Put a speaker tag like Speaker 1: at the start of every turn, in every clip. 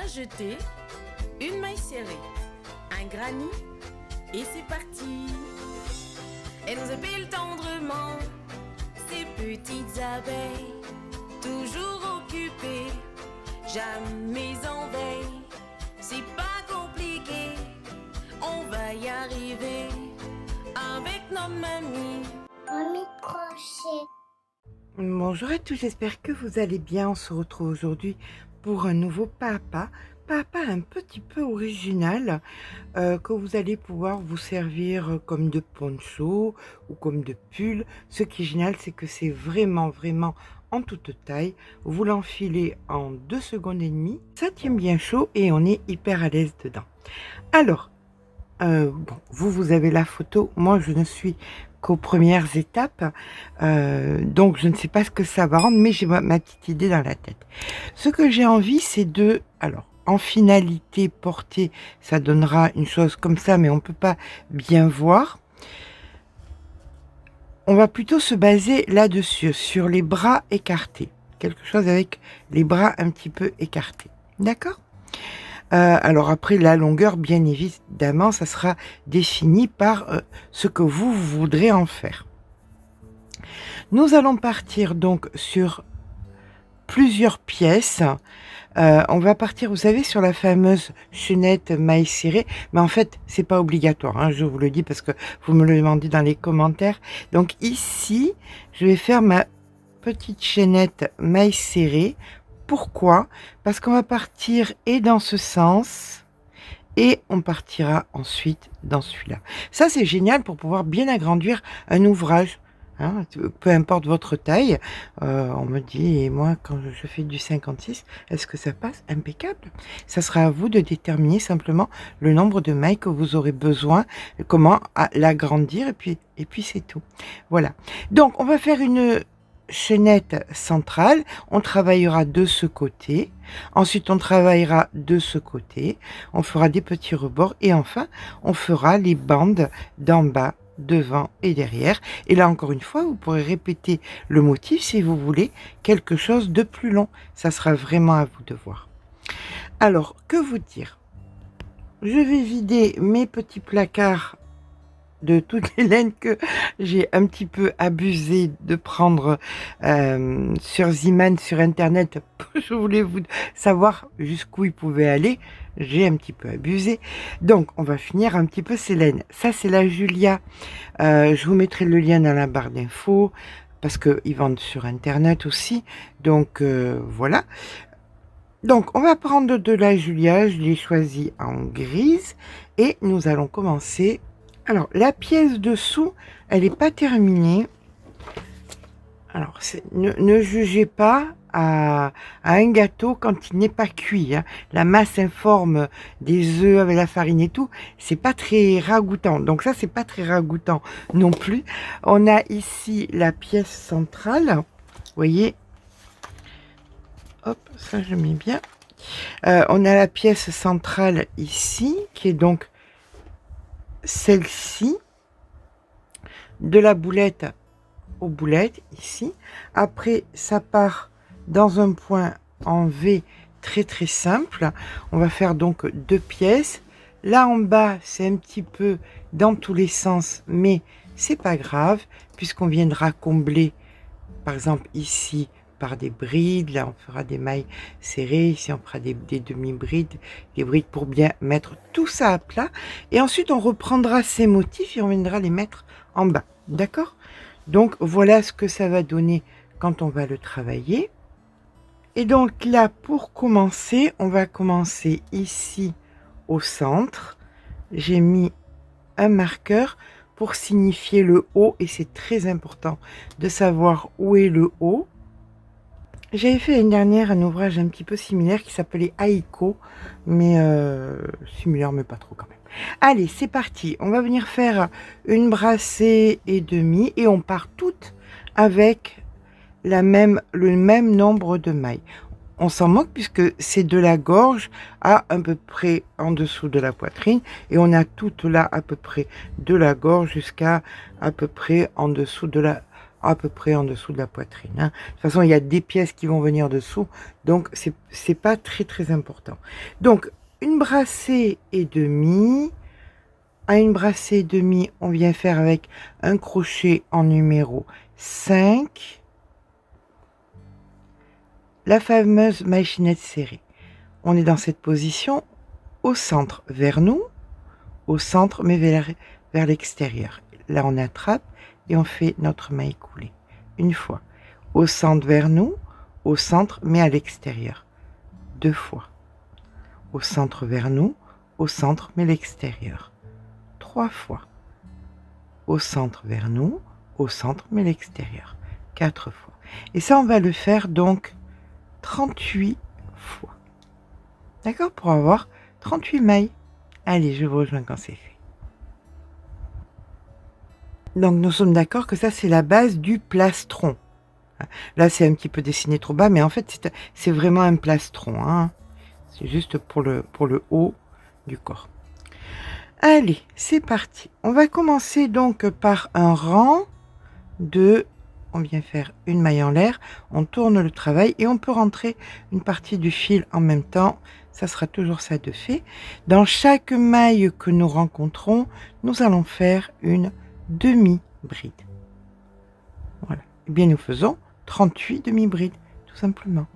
Speaker 1: a jeté une maille serrée, un granit, et c'est parti. Elle nous appelle tendrement, ces petites abeilles, toujours occupées, jamais en veille. C'est pas compliqué, on va y arriver, avec notre mamie.
Speaker 2: Mamie crochet.
Speaker 3: Bonjour à tous, j'espère que vous allez bien. On se retrouve aujourd'hui pour un nouveau papa un petit peu original que vous allez pouvoir vous servir comme de poncho ou comme de pull. Ce qui est génial, c'est que c'est vraiment en toute taille. Vous l'enfilez en 2 secondes et demie. Ça tient bien chaud et on est hyper à l'aise dedans. Alors, bon, vous avez la photo. Moi, je ne suis qu'aux premières étapes. Donc, je ne sais pas ce que ça va rendre, mais j'ai ma petite idée dans la tête. Ce que j'ai envie, c'est de... Alors, en finalité, porter, ça donnera une chose comme ça, mais on ne peut pas bien voir. On va plutôt se baser là-dessus, sur les bras écartés. Quelque chose avec les bras un petit peu écartés. D'accord ? Alors après, la longueur, bien évidemment, ça sera défini par ce que vous voudrez en faire. Nous allons partir donc sur plusieurs pièces. On va partir, vous savez, sur la fameuse chaînette maille serrée, mais en fait, c'est pas obligatoire, hein, je vous le dis parce que vous me le demandez dans les commentaires. Donc ici, je vais faire ma petite chaînette maille serrée. Pourquoi? Parce qu'on va partir et dans ce sens et on partira ensuite dans celui-là. Ça, c'est génial pour pouvoir bien agrandir un ouvrage. Hein, peu importe votre taille, on me dit, et moi quand je fais du 56, est-ce que ça passe? Impeccable. Ça sera à vous de déterminer simplement le nombre de mailles que vous aurez besoin, comment l'agrandir, et puis c'est tout. Voilà. Donc on va faire une chaînette centrale, on travaillera de ce côté, ensuite on travaillera de ce côté, on fera des petits rebords et enfin on fera les bandes d'en bas, devant et derrière. Et là encore une fois, vous pourrez répéter le motif si vous voulez quelque chose de plus long. Ça sera vraiment à vous de voir. Alors, que vous dire? Je vais vider mes petits placards de toutes les laines que j'ai un petit peu abusé de prendre sur Ziman, sur internet. Je voulais vous savoir jusqu'où ils pouvaient aller. J'ai un petit peu abusé. Donc, on va finir un petit peu ces laines. Ça, c'est la Julia. Je vous mettrai le lien dans la barre d'infos parce qu'ils vendent sur internet aussi. Donc, voilà. Donc, on va prendre de la Julia. Je l'ai choisie en grise. Et nous allons commencer. Alors, la pièce dessous, elle n'est pas terminée. Alors, ne jugez pas à un gâteau quand il n'est pas cuit. Hein. La masse informe des œufs avec la farine et tout, c'est pas très ragoûtant. Donc ça, c'est pas très ragoûtant non plus. On a ici la pièce centrale. Vous voyez. Hop, ça je mets bien. On a la pièce centrale ici, qui est donc celle-ci. De la boulette aux boulettes ici. Après, ça part dans un point en V très simple. On va faire donc 2 pièces. Là en bas, c'est un petit peu dans tous les sens, mais c'est pas grave puisqu'on viendra combler, par exemple ici, par des brides. Là, on fera des mailles serrées. Ici, on fera des demi-brides, des brides pour bien mettre tout ça à plat. Et ensuite, on reprendra ces motifs et on viendra les mettre en bas. D'accord? Donc, voilà ce que ça va donner quand on va le travailler. Et donc là, pour commencer, on va commencer ici au centre. J'ai mis un marqueur pour signifier le haut et c'est très important de savoir où est le haut. J'avais fait l'année dernière un ouvrage un petit peu similaire qui s'appelait Aiko, mais similaire mais pas trop quand même. Allez, c'est parti. On va venir faire une brassée et demie et on part toutes avec le même nombre de mailles. On s'en moque puisque c'est de la gorge à peu près en dessous de la poitrine et on a toutes là à peu près de la gorge jusqu'à peu près en dessous de la à peu près en dessous de la poitrine, hein. De toute façon, il y a des pièces qui vont venir dessous, donc c'est pas très important. Donc, une brassée et demie. À une brassée et demie, on vient faire avec un crochet en numéro 5, la fameuse maille chaînette serrée. On est dans cette position au centre vers nous, au centre mais vers l'extérieur. Là, on attrape et on fait notre maille coulée. Une fois. Au centre vers nous, au centre mais à l'extérieur. 2 fois. Au centre vers nous, au centre mais l'extérieur. 3 fois. Au centre vers nous, au centre mais l'extérieur. 4 fois. Et ça, on va le faire donc 38 fois. D'accord? Pour avoir 38 mailles. Allez, je vous rejoins quand c'est fait. Donc, nous sommes d'accord que ça, c'est la base du plastron. Là, c'est un petit peu dessiné trop bas, mais en fait, c'est vraiment un plastron, hein. C'est juste pour le haut du corps. Allez, c'est parti. On va commencer donc par un rang de... On vient faire une maille en l'air, on tourne le travail et on peut rentrer une partie du fil en même temps. Ça sera toujours ça de fait. Dans chaque maille que nous rencontrons, nous allons faire une demi-bride. Voilà. Et bien, nous faisons 38 demi-brides, tout simplement.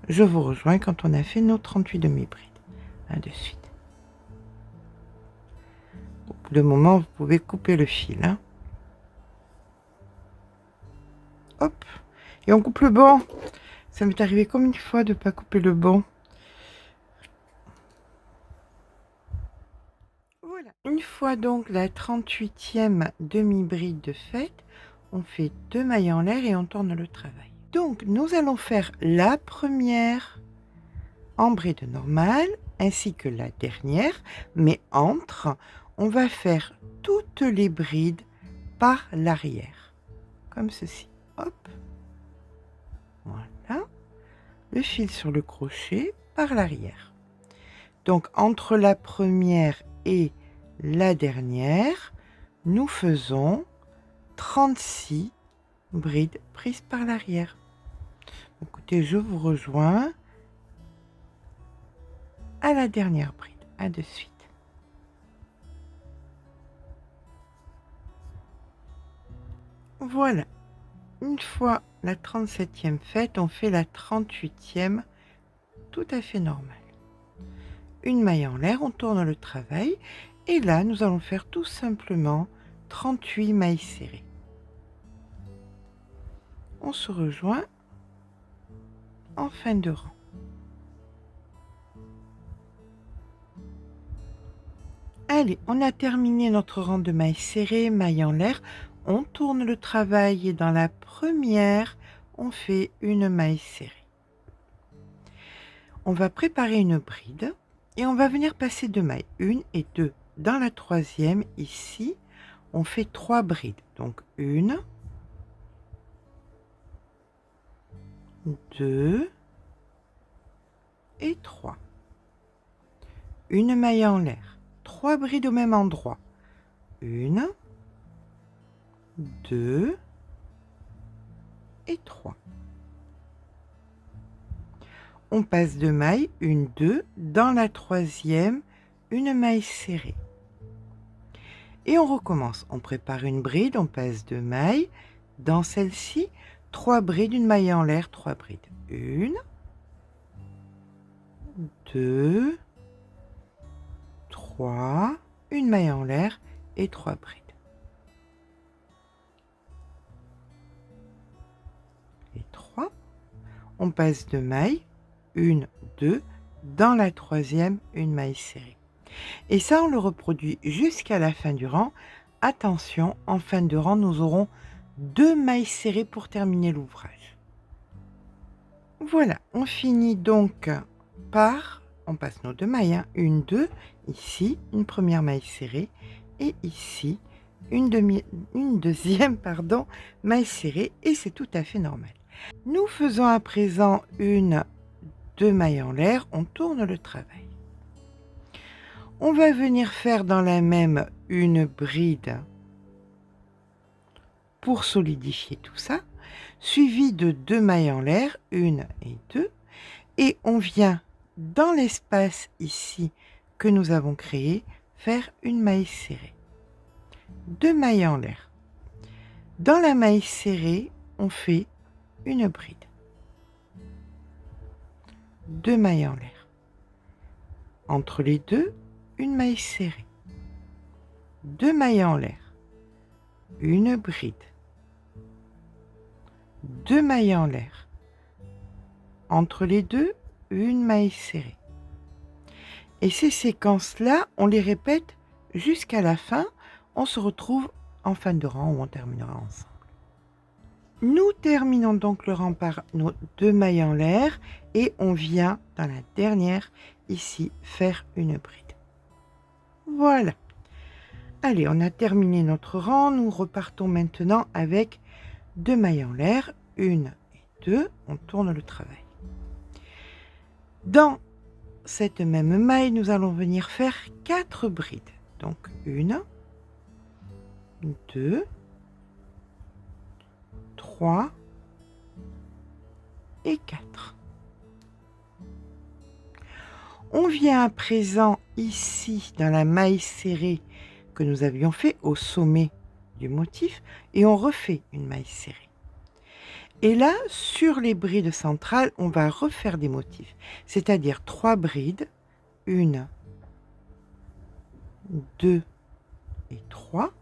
Speaker 3: Je vous rejoins quand on a fait nos 38 demi-brides. De suite. Au bout d'un moment, vous pouvez couper le fil, hein. Hop. Et on coupe le banc. Ça m'est arrivé comme une fois de ne pas couper le banc. Voilà. Une fois donc la 38e demi-bride de faite, on fait 2 mailles en l'air et on tourne le travail. Donc, nous allons faire la première en bride normale, ainsi que la dernière, mais entre, on va faire toutes les brides par l'arrière, comme ceci. Hop, voilà, le fil sur le crochet par l'arrière. Donc, entre la première et la dernière, nous faisons 36 brides prises par l'arrière. Écoutez, je vous rejoins à la dernière bride. À de suite. Voilà. Une fois la 37e faite, on fait la 38e tout à fait normale. Une maille en l'air, on tourne le travail et là, nous allons faire tout simplement 38 mailles serrées. On se rejoint en fin de rang. Allez, on a terminé notre rang de mailles serrées, mailles en l'air. On tourne le travail et dans la première, on fait une maille serrée. On va préparer une bride et on va venir passer 2 mailles, 1 et 2. Dans la troisième, ici, on fait 3 brides. Donc 1, 2 et 3. Une maille en l'air, 3 brides au même endroit. 1, 2 et 3. On passe 2 mailles, 1, 2, dans la troisième, une maille serrée. Et on recommence. On prépare une bride, on passe 2 mailles. Dans celle-ci, 3 brides, une maille en l'air, 3 brides. 1, 2, 3, une maille en l'air et 3 brides. Et 3. On passe 2 mailles, 1, 2, dans la troisième, une maille serrée. Et ça, on le reproduit jusqu'à la fin du rang. Attention, en fin de rang, nous aurons 2 mailles serrées pour terminer l'ouvrage. Voilà, on finit donc par, on passe nos 2 mailles, hein, 1, 2, ici, une première maille serrée, et ici, une deuxième maille serrée, et c'est tout à fait normal. Nous faisons à présent 2 mailles en l'air, on tourne le travail. On va venir faire dans la même une bride pour solidifier tout ça, suivi de 2 mailles en l'air, 1 et 2, et on vient dans l'espace ici que nous avons créé, faire une maille serrée. 2 mailles en l'air. Dans la maille serrée, on fait une bride. 2 mailles en l'air. Entre les deux, une maille serrée. 2 mailles en l'air. Une bride. 2 mailles en l'air. Entre les deux, une maille serrée. Et ces séquences-là, on les répète jusqu'à la fin. On se retrouve en fin de rang où on terminera ensemble. Nous terminons donc le rang par nos 2 mailles en l'air et on vient dans la dernière ici faire une bride. Voilà. Allez, on a terminé notre rang. Nous repartons maintenant avec 2 mailles en l'air, 1 et 2. On tourne le travail. Dans cette même maille, nous allons venir faire 4 brides. Donc 1, 2, 3 et 4. On vient à présent ici dans la maille serrée que nous avions fait au sommet du motif et on refait une maille serrée. Et là, sur les brides centrales, on va refaire des motifs, c'est-à-dire 3 brides, 1, 2 et 3,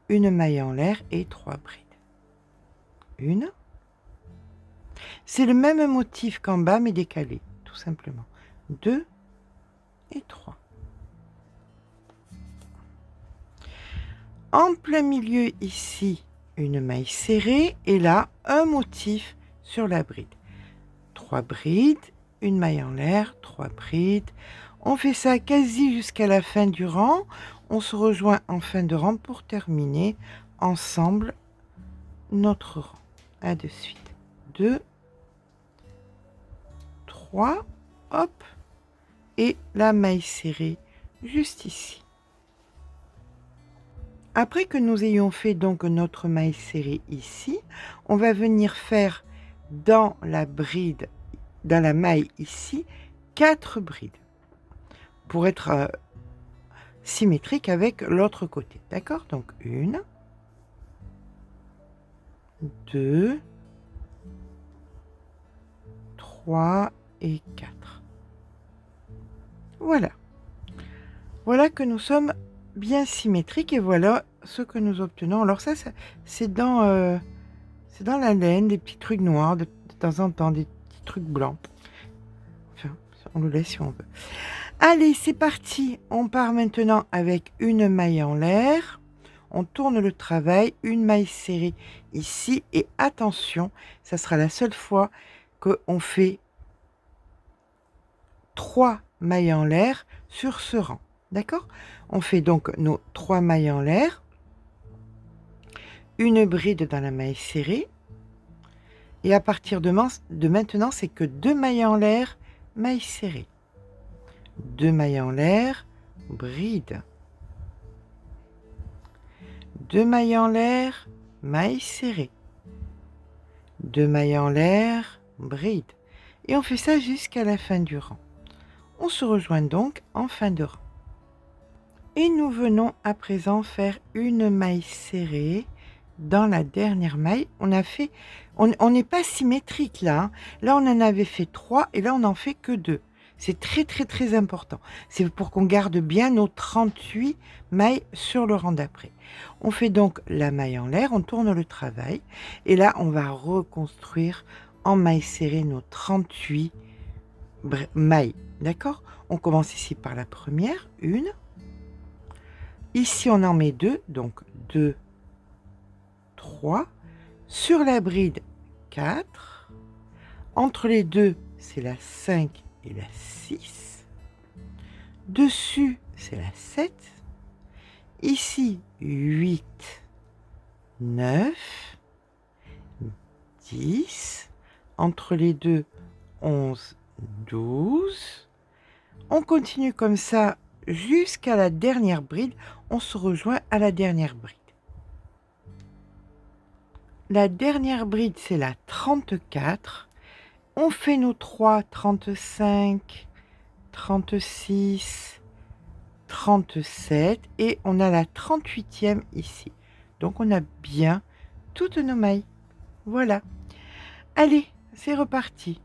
Speaker 3: une maille en l'air et 3 brides. 1. C'est le même motif qu'en bas, mais décalé, tout simplement. 2 et 3. En plein milieu ici, une maille serrée et là, un motif sur la bride. 3 brides, une maille en l'air, 3 brides. On fait ça quasi jusqu'à la fin du rang. On se rejoint en fin de rang pour terminer ensemble notre rang. À de suite. 2, 3, hop, et la maille serrée juste ici. Après que nous ayons fait donc notre maille serrée ici, on va venir faire dans la bride, dans la maille ici, 4 brides pour être symétrique avec l'autre côté. D'accord? Donc 1, 2, 3 et 4. Voilà. Voilà que nous sommes bien symétriques et voilà ce que nous obtenons. Alors ça c'est dans la laine, des petits trucs noirs, de temps en temps, des petits trucs blancs. Enfin, on le laisse si on veut. Allez, c'est parti. On part maintenant avec une maille en l'air. On tourne le travail, une maille serrée ici. Et attention, ça sera la seule fois qu'on fait 3 mailles en l'air sur ce rang. D'accord? On fait donc nos 3 mailles en l'air. Une bride dans la maille serrée. Et à partir de maintenant, c'est que 2 mailles en l'air, maille serrée. 2 mailles en l'air, bride. 2 mailles en l'air, maille serrée. 2 mailles en l'air, bride. Et on fait ça jusqu'à la fin du rang. On se rejoint donc en fin de rang. Et nous venons à présent faire une maille serrée dans la dernière maille. On n'est pas symétrique là. Hein. Là, on en avait fait 3 et là, on n'en fait que 2. C'est très, très, très important. C'est pour qu'on garde bien nos 38 mailles sur le rang d'après. On fait donc la maille en l'air, on tourne le travail. Et là, on va reconstruire en maille serrée nos 38 mailles. D'accord? On commence ici par la première, 1. Ici, on en met 2, donc 2, 3. Sur la bride, 4. Entre les deux, c'est la 5 et la 6. Dessus, c'est la 7. Ici, 8, 9, 10. Entre les deux, 11, 12. On continue comme ça jusqu'à la dernière bride. On se rejoint à la dernière bride. la dernière bride, c'est la 34. On fait nos 3, 35, 36, 37 et on a la 38e ici. Donc on a bien toutes nos mailles. Voilà. Allez, c'est reparti.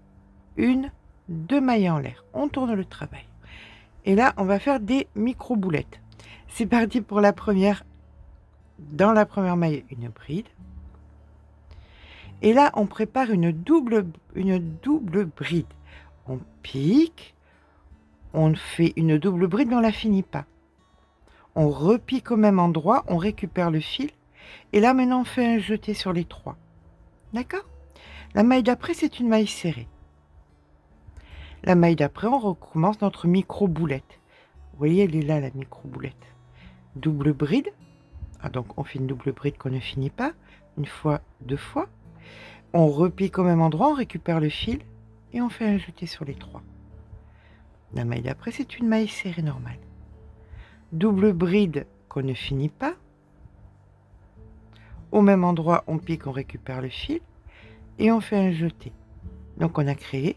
Speaker 3: 1, 2 mailles en l'air. On tourne le travail. Et là, on va faire des micro-boulettes. C'est parti pour la première. Dans la première maille, une bride. Et là, on prépare une double bride. On pique, on fait une double bride, mais on ne la finit pas. On repique au même endroit, on récupère le fil. Et là, maintenant, on fait un jeté sur les 3. D'accord? La maille d'après, c'est une maille serrée. La maille d'après, on recommence notre micro-boulette. Vous voyez, elle est là, la micro-boulette. Double bride. Ah, donc, on fait une double bride qu'on ne finit pas. Une fois, 2 fois. On repique au même endroit, on récupère le fil et on fait un jeté sur les 3. La maille d'après, c'est une maille serrée normale. Double bride qu'on ne finit pas. Au même endroit, on pique, on récupère le fil et on fait un jeté. Donc, on a créé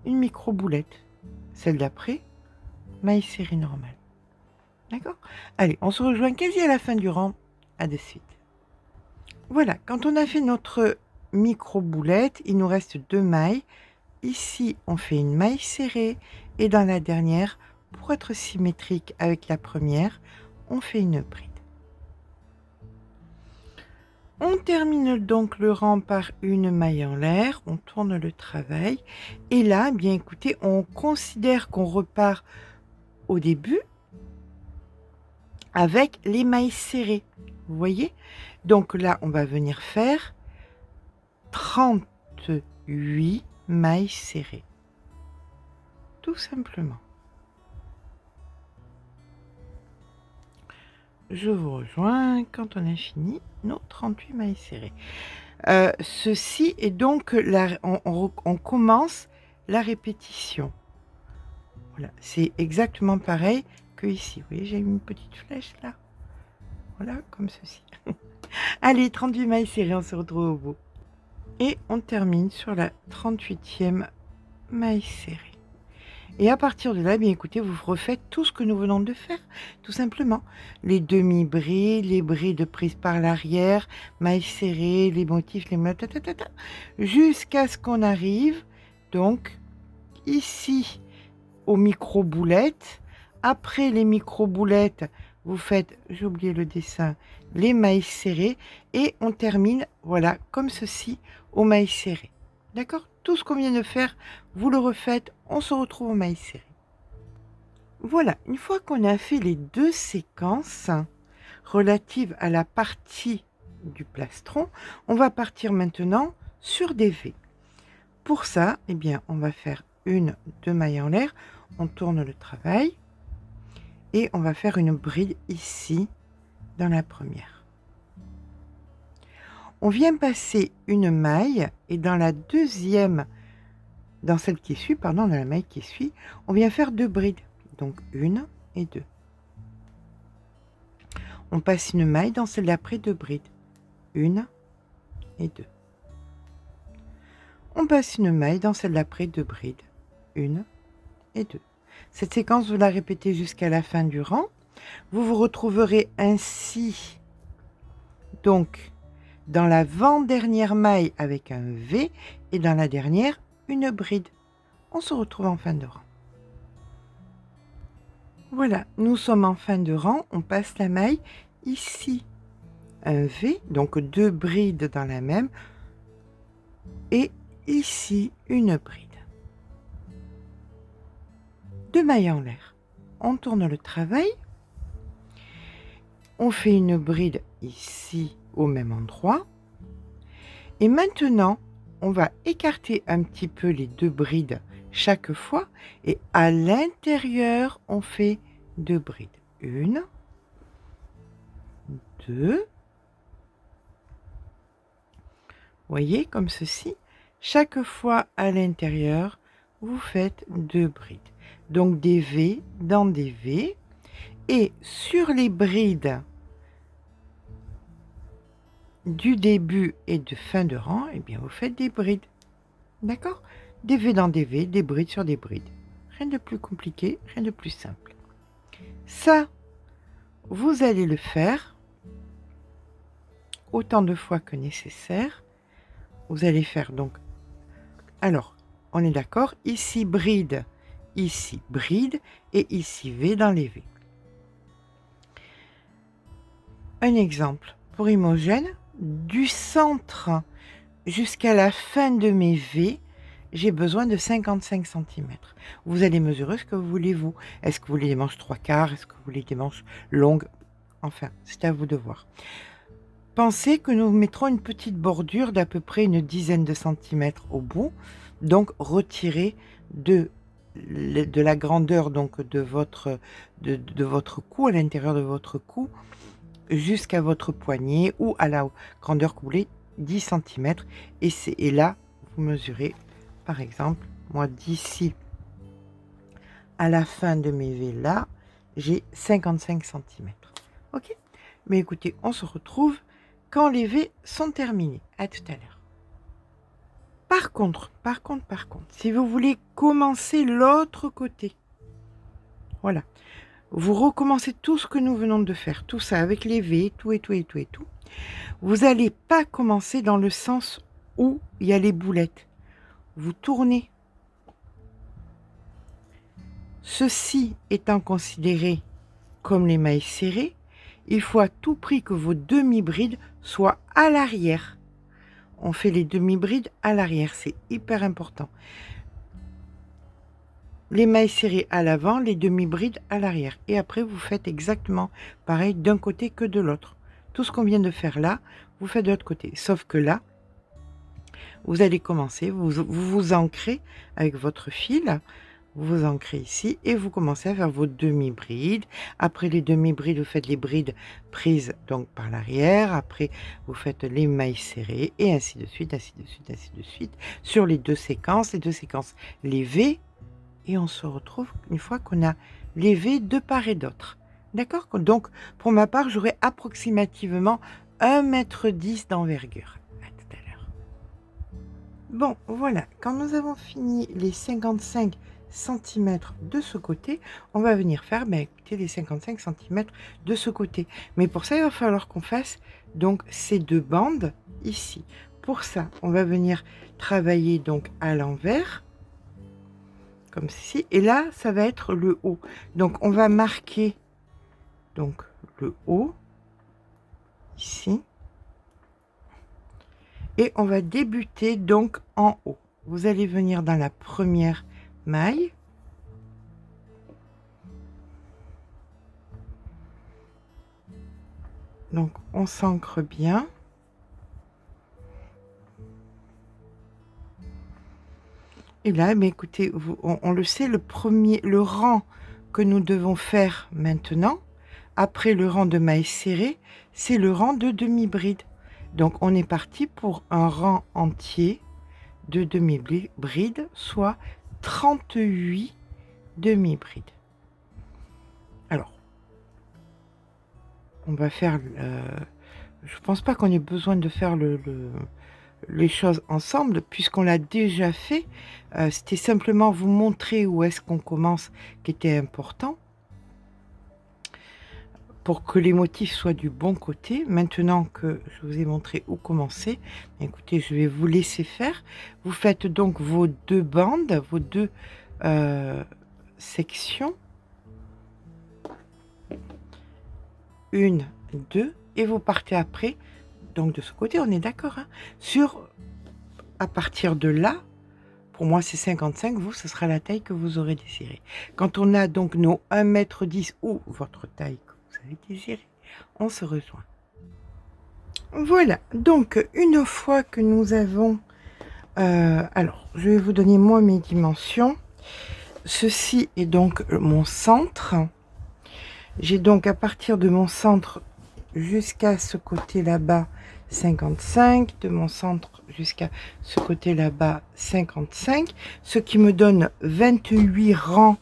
Speaker 3: une micro-boulette. Celle d'après, maille serrée normale. D'accord? Allez, on se rejoint quasi à la fin du rang. À de suite. Voilà, quand on a fait notre micro-boulette, il nous reste 2 mailles. Ici, on fait une maille serrée et dans la dernière, pour être symétrique avec la première, on fait une bride. On termine donc le rang par une maille en l'air, on tourne le travail et là, bien écoutez, on considère qu'on repart au début avec les mailles serrées. Vous voyez? Donc là, on va venir faire 38 mailles serrées. Tout simplement. Je vous rejoins quand on a fini nos 38 mailles serrées. Ceci est donc, on commence la répétition. Voilà, c'est exactement pareil que ici. Vous voyez, j'ai une petite flèche là. Voilà, comme ceci. Allez, 38 mailles serrées, on se retrouve au bout. Et on termine sur la 38e maille serrée. Et à partir de là, bien écoutez, vous refaites tout ce que nous venons de faire, tout simplement. Les demi-brides, les brides prises par l'arrière, mailles serrées, les motifs, les jusqu'à ce qu'on arrive, donc, ici, aux micro-boulettes. Après les micro-boulettes, vous faites, j'ai oublié le dessin, les mailles serrées et on termine, voilà, comme ceci, aux mailles serrées. D'accord? Tout ce qu'on vient de faire, vous le refaites, on se retrouve aux mailles serrées. Voilà, une fois qu'on a fait les 2 séquences relatives à la partie du plastron, on va partir maintenant sur des V. Pour ça, eh bien, on va faire 1, 2 mailles en l'air, on tourne le travail et on va faire une bride ici dans la première. On vient passer une maille et dans la deuxième, dans celle qui suit, pardon, dans la maille qui suit, on vient faire 2 brides. Donc 1 et 2. On passe une maille dans celle d'après, 2 brides. 1 et 2. On passe une maille dans celle d'après, 2 brides. 1 et 2. Cette séquence, vous la répétez jusqu'à la fin du rang. Vous vous retrouverez ainsi, donc, dans l'avant-dernière maille avec un V et dans la dernière, une bride. On se retrouve en fin de rang. Voilà, nous sommes en fin de rang. On passe la maille ici, un V, donc 2 brides dans la même, et ici, une bride. 2 mailles en l'air. On tourne le travail. On fait une bride ici au même endroit. Et maintenant, on va écarter un petit peu les 2 brides chaque fois. Et à l'intérieur, on fait 2 brides. 1, 2. Vous voyez, comme ceci. Chaque fois à l'intérieur, vous faites 2 brides. Donc des V dans des V. Et sur les brides du début et de fin de rang, eh bien vous faites des brides. D'accord? Des V dans des V, des brides sur des brides. Rien de plus compliqué, rien de plus simple. Ça, vous allez le faire autant de fois que nécessaire. Vous allez faire donc... Alors, on est d'accord, ici bride, et ici V dans les V. Un exemple, pour Imogène, du centre jusqu'à la fin de mes V, j'ai besoin de 55 cm. Vous allez mesurer ce que vous voulez, vous. Est-ce que vous voulez des manches 3/4? Est-ce que vous voulez des manches longues? Enfin, c'est à vous de voir. Pensez que nous mettrons une petite bordure d'à peu près une dizaine de centimètres au bout. Donc, retirez de la grandeur donc, de votre cou, à l'intérieur de votre cou, jusqu'à votre poignet ou à la grandeur que vous voulez, 10 cm. Et là, vous mesurez, par exemple, moi d'ici à la fin de mes V là, j'ai 55 cm. Ok? Mais écoutez, on se retrouve quand les V sont terminés. À tout à l'heure. Par contre, si vous voulez commencer l'autre côté, voilà, vous recommencez tout ce que nous venons de faire, tout ça avec les V, tout. Vous n'allez pas commencer dans le sens où il y a les boulettes. Vous tournez. Ceci étant considéré comme les mailles serrées, il faut à tout prix que vos demi-brides soient à l'arrière. On fait les demi-brides à l'arrière, c'est hyper important. Les mailles serrées à l'avant, les demi-brides à l'arrière. Et après, vous faites exactement pareil d'un côté que de l'autre. Tout ce qu'on vient de faire là, vous faites de l'autre côté. Sauf que là, vous allez commencer, vous ancrez avec votre fil, vous ancrez ici et vous commencez à faire vos demi-brides. Après les demi-brides, vous faites les brides prises donc par l'arrière. Après, vous faites les mailles serrées et ainsi de suite, sur les deux séquences, les V. Et on se retrouve une fois qu'on a les V de part et d'autre. D'accord? Donc, pour ma part, j'aurai approximativement 1,10 m d'envergure. À tout à l'heure. Bon, voilà. Quand nous avons fini les 55 cm de ce côté, on va venir faire écoutez, les 55 cm de ce côté. Mais pour ça, il va falloir qu'on fasse donc ces deux bandes ici. Pour ça, on va venir travailler donc à l'envers. Comme ceci, et là ça va être le haut, donc on va marquer donc le haut ici et on va débuter donc en haut. Vous allez venir dans la première maille, donc on s'ancre bien. Et là, mais écoutez, on le sait, le rang que nous devons faire maintenant, après le rang de mailles serrées, c'est le rang de demi-bride. Donc, on est parti pour un rang entier de demi-bride, soit 38 demi-brides. Alors, on va faire... je pense pas qu'on ait besoin de faire les choses ensemble, puisqu'on l'a déjà fait. C'était simplement vous montrer où est-ce qu'on commence qui était important pour que les motifs soient du bon côté. Maintenant que je vous ai montré où commencer, écoutez, je vais vous laisser faire. Vous faites donc vos deux bandes, vos deux sections, 1, 2, et vous partez après. Donc de ce côté, on est d'accord, hein, à partir de là, pour moi c'est 55, vous, ce sera la taille que vous aurez désirée. Quand on a donc nos 1,10 m ou votre taille que vous avez désirée, on se rejoint. Voilà, donc une fois que nous avons... alors, je vais vous donner moi mes dimensions. Ceci est donc mon centre. J'ai donc à partir de mon centre jusqu'à ce côté là-bas, 55, de mon centre jusqu'à ce côté là-bas, 55, ce qui me donne 28 rangs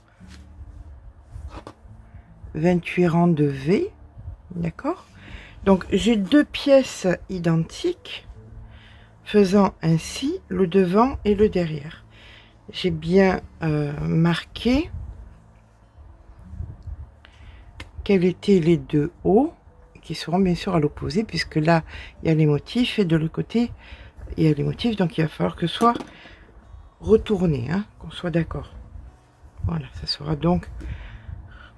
Speaker 3: de V, d'accord? Donc j'ai 2 pièces identiques faisant ainsi le devant et le derrière. J'ai bien marqué quels étaient les 2 hauts qui seront bien sûr à l'opposé, puisque là il y a les motifs et de l'autre côté il y a les motifs, donc il va falloir que ce soit retourné, hein, qu'on soit d'accord. Voilà, ça sera donc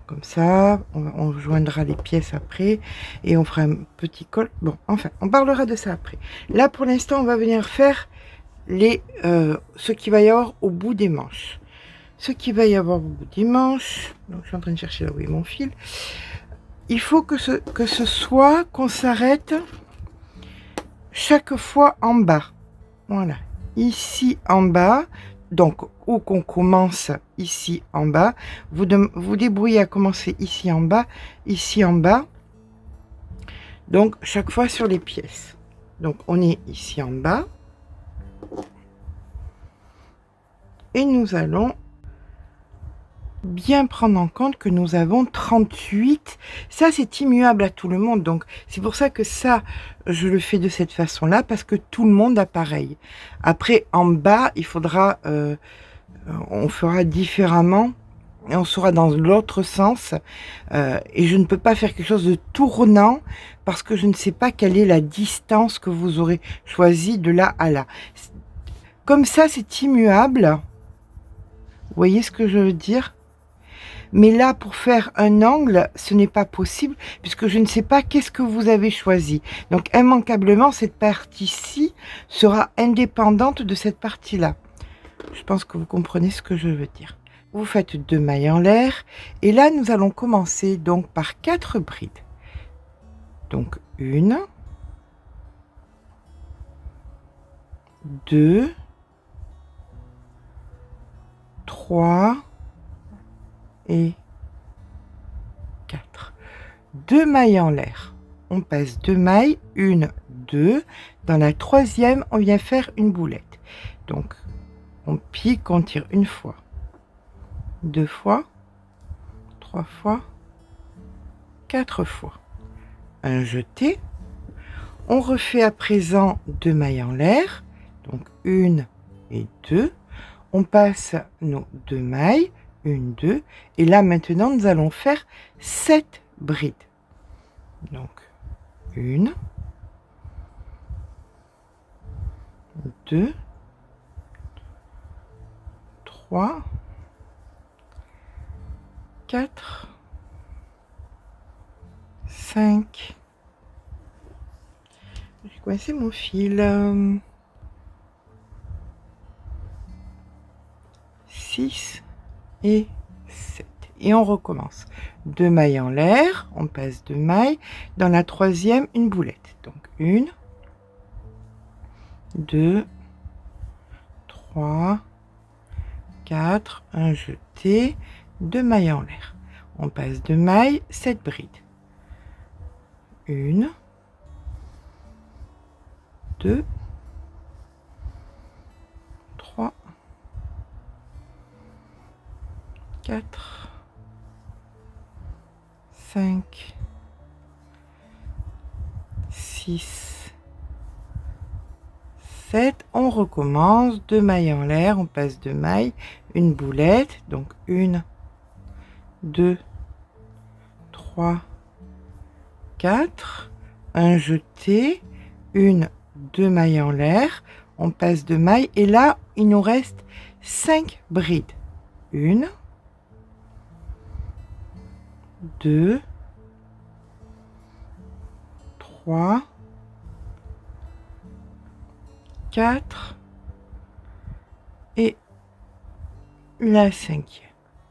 Speaker 3: comme ça. On joindra les pièces après et on fera un petit col. Bon, enfin, on parlera de ça après. Là, pour l'instant, on va venir faire ce qu'il va y avoir au bout des manches. Ce qu'il va y avoir au bout des manches. Donc, je suis en train de chercher là où est mon fil. Il faut que ce soit qu'on s'arrête chaque fois en bas. Voilà, ici en bas. Donc, où qu'on commence ici en bas, vous débrouillez à commencer ici en bas, donc chaque fois sur les pièces. Donc, on est ici en bas, et nous allons bien prendre en compte que nous avons 38. Ça, c'est immuable à tout le monde, donc c'est pour ça que ça, je le fais de cette façon-là, parce que tout le monde a pareil. Après, en bas, il faudra... on fera différemment et on sera dans l'autre sens, et je ne peux pas faire quelque chose de tournant parce que je ne sais pas quelle est la distance que vous aurez choisi de là à là. Comme ça, c'est immuable. Vous voyez ce que je veux dire? Mais là, pour faire un angle, ce n'est pas possible puisque je ne sais pas qu'est-ce que vous avez choisi. Donc, immanquablement, cette partie-ci sera indépendante de cette partie-là. Je pense que vous comprenez ce que je veux dire. Vous faites 2 mailles en l'air et là nous allons commencer donc par 4 brides. Donc 1, 2, 3 et 4. 2 mailles en l'air. On passe 2 mailles, 1, 2. Dans la 3e, on vient faire une boulette. Donc on pique, on tire une fois, 2 fois, 3 fois, 4 fois. Un jeté. On refait à présent 2 mailles en l'air, donc 1 et 2. On passe nos 2 mailles, 1, 2. Et là maintenant nous allons faire 7 brides. Donc 1, 2, 3, 4, 5. J'ai coincé mon fil. 6 et 7. Et on recommence. 2 mailles en l'air, on passe 2 mailles. Dans la 3e, une boulette. Donc 1, 2, 3, 4, un jeté, 2 mailles en l'air. On passe 2 mailles, 7 brides. 1, 2, 3, 4, 5, 6, 7. On recommence, 2 mailles en l'air, on passe 2 mailles, une boulette, donc 1, 2, 3, 4, un jeté, 1, 2 mailles en l'air, on passe 2 mailles et là il nous reste 5 brides. 1, 2, 3, 4 et la 5e.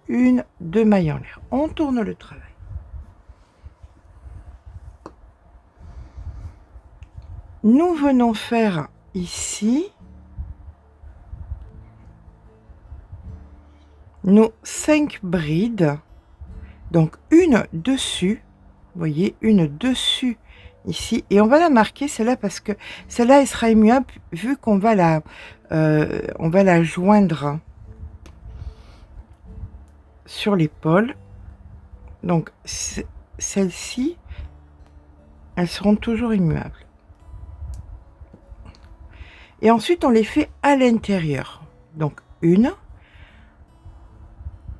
Speaker 3: 1, 2 mailles en l'air. On tourne le travail. Nous venons faire ici nos 5 brides. Donc une dessus, vous voyez, une dessus ici, et on va la marquer celle-là parce que celle-là elle sera immuable vu qu'on va la joindre sur l'épaule. Donc celle-ci, elles seront toujours immuables. Et ensuite, on les fait à l'intérieur. Donc, une.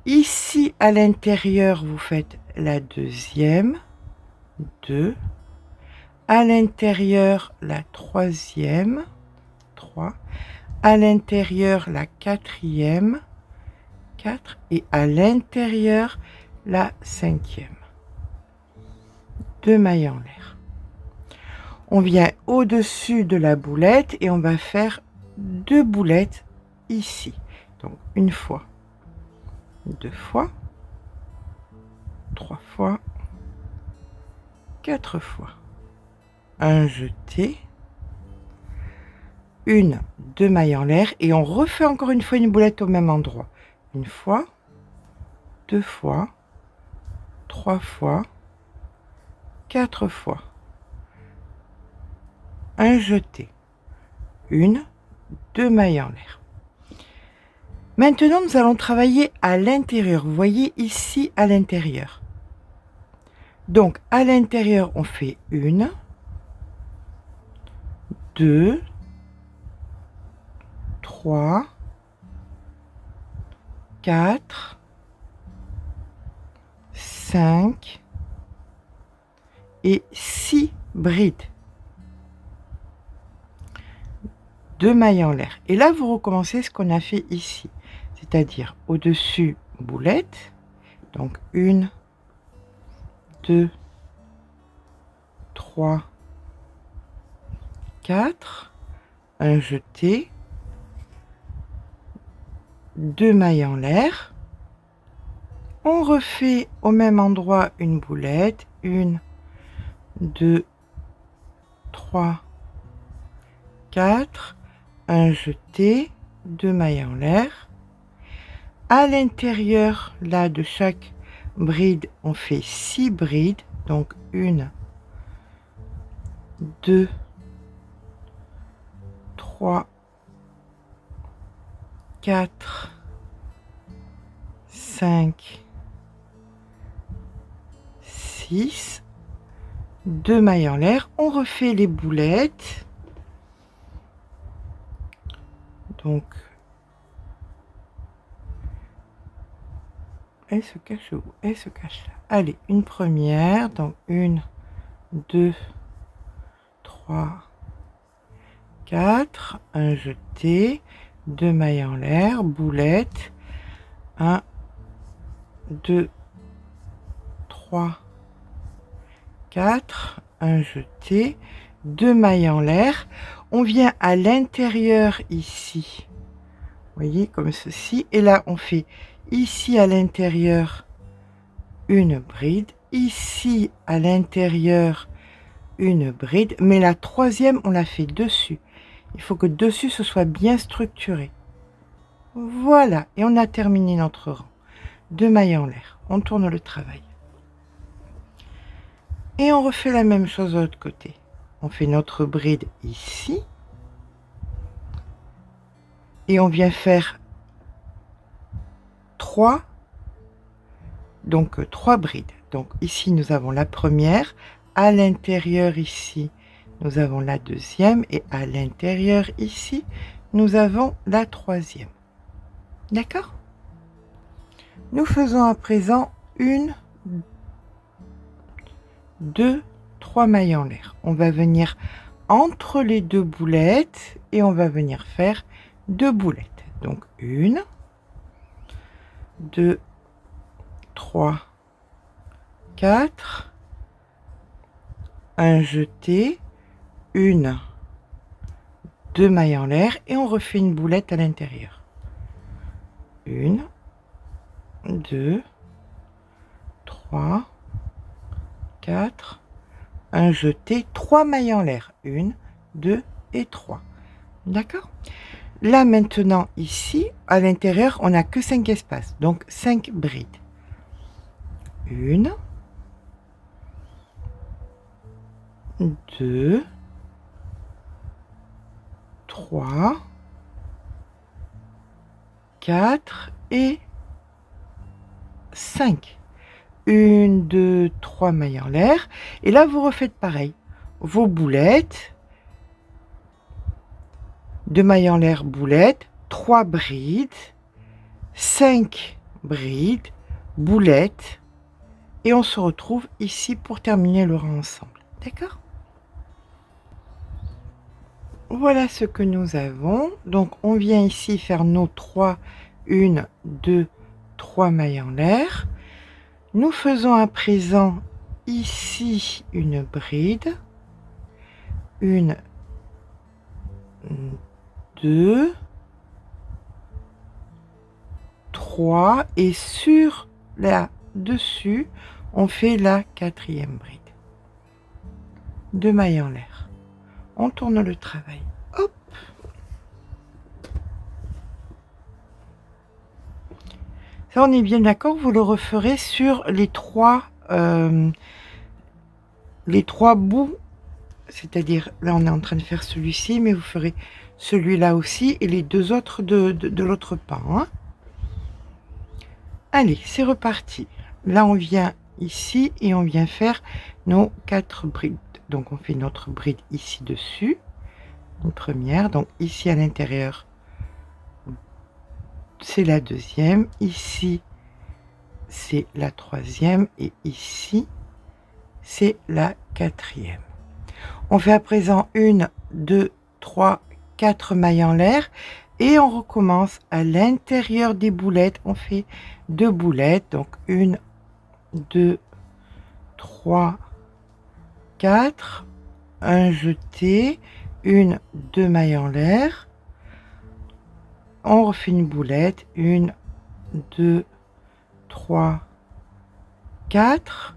Speaker 3: Ici, à l'intérieur, vous faites la deuxième. 2. À l'intérieur, la troisième. 3. À l'intérieur, la quatrième. 4. Et à l'intérieur, la cinquième. 2 mailles en l'air. On vient au-dessus de la boulette et on va faire 2 boulettes ici. Donc, une fois, 2 fois, 3 fois, 4 fois. Un jeté, 1, 2 mailles en l'air et on refait encore une fois une boulette au même endroit. Une fois, 2 fois, 3 fois, 4 fois. Un jeté, 1, 2 mailles en l'air. Maintenant, nous allons travailler à l'intérieur. Vous voyez ici à l'intérieur. Donc, à l'intérieur, on fait 1, 2, 3, 4, 5 et 6 brides. 2 mailles en l'air. Et là, vous recommencez ce qu'on a fait ici. C'est-à-dire au-dessus, boulette. Donc 1, 2, 3, 4. Un jeté. 2 mailles en l'air. On refait au même endroit une boulette. 1, 2, 3, 4. Un jeté, 2 mailles en l'air. À l'intérieur, là, de chaque bride, on fait 6 brides. Donc 1, 2, 3, 4, 5, 6. 2 mailles en l'air. On refait les boulettes. Donc, elle se cache où? Elle se cache là. Allez, une première. Donc, 1, 2, 3, 4. Un jeté. 2 mailles en l'air. Boulette. 1, 2, 3, 4. Un jeté. 2 mailles en l'air. On vient à l'intérieur ici, vous voyez, comme ceci. Et là, on fait ici à l'intérieur une bride, ici à l'intérieur une bride, mais la troisième, on la fait dessus. Il faut que dessus, ce soit bien structuré. Voilà, et on a terminé notre rang. 2 mailles en l'air. On tourne le travail. Et on refait la même chose de l'autre côté. On fait notre bride ici. Et on vient faire 3. Donc 3 brides. Donc ici, nous avons la première. À l'intérieur ici, nous avons la deuxième. Et à l'intérieur ici, nous avons la troisième. D'accord? Nous faisons à présent 1, 2, 3 mailles en l'air. On va venir entre les 2 boulettes et on va venir faire 2 boulettes. Donc 1, 2, 3, 4. Un jeté, 1, 2 mailles en l'air et on refait une boulette à l'intérieur. 1, 2, 3, 4. Un jeté, 3 mailles en l'air. 1, 2 et 3. D'accord? Là maintenant, ici, à l'intérieur, on n'a que 5 espaces. Donc 5 brides. 1, 2, 3, 4 et 5. 1, 2, 3 mailles en l'air. Et là, vous refaites pareil. vos boulettes, 2 mailles en l'air, boulettes, 3 brides, 5 brides, boulettes, et on se retrouve ici pour terminer le rang ensemble. D'accord? Voilà ce que nous avons. Donc on vient ici faire nos 3, 1, 2, 3 mailles en l'air. Nous faisons à présent ici une bride, 1, 2, 3, et sur la dessus on fait la 4e bride, 2 mailles en l'air. On tourne le travail. Hop. Ça, on est bien d'accord, vous le referez sur les 3 bouts. C'est-à-dire, là, on est en train de faire celui-ci, mais vous ferez celui-là aussi et les 2 autres de l'autre pan. Hein. Allez, c'est reparti. Là, on vient ici et on vient faire nos 4 brides. Donc on fait notre bride ici dessus, une première, donc ici à l'intérieur c'est la 2e, ici c'est la 3e et ici c'est la 4e. On fait à présent 1, 2, 3, 4 mailles en l'air et on recommence à l'intérieur des boulettes, on fait 2 boulettes, donc 1, 2, 3, 4, un jeté, 1, 2 mailles en l'air, on refait une boulette, 1, 2, 3, 4,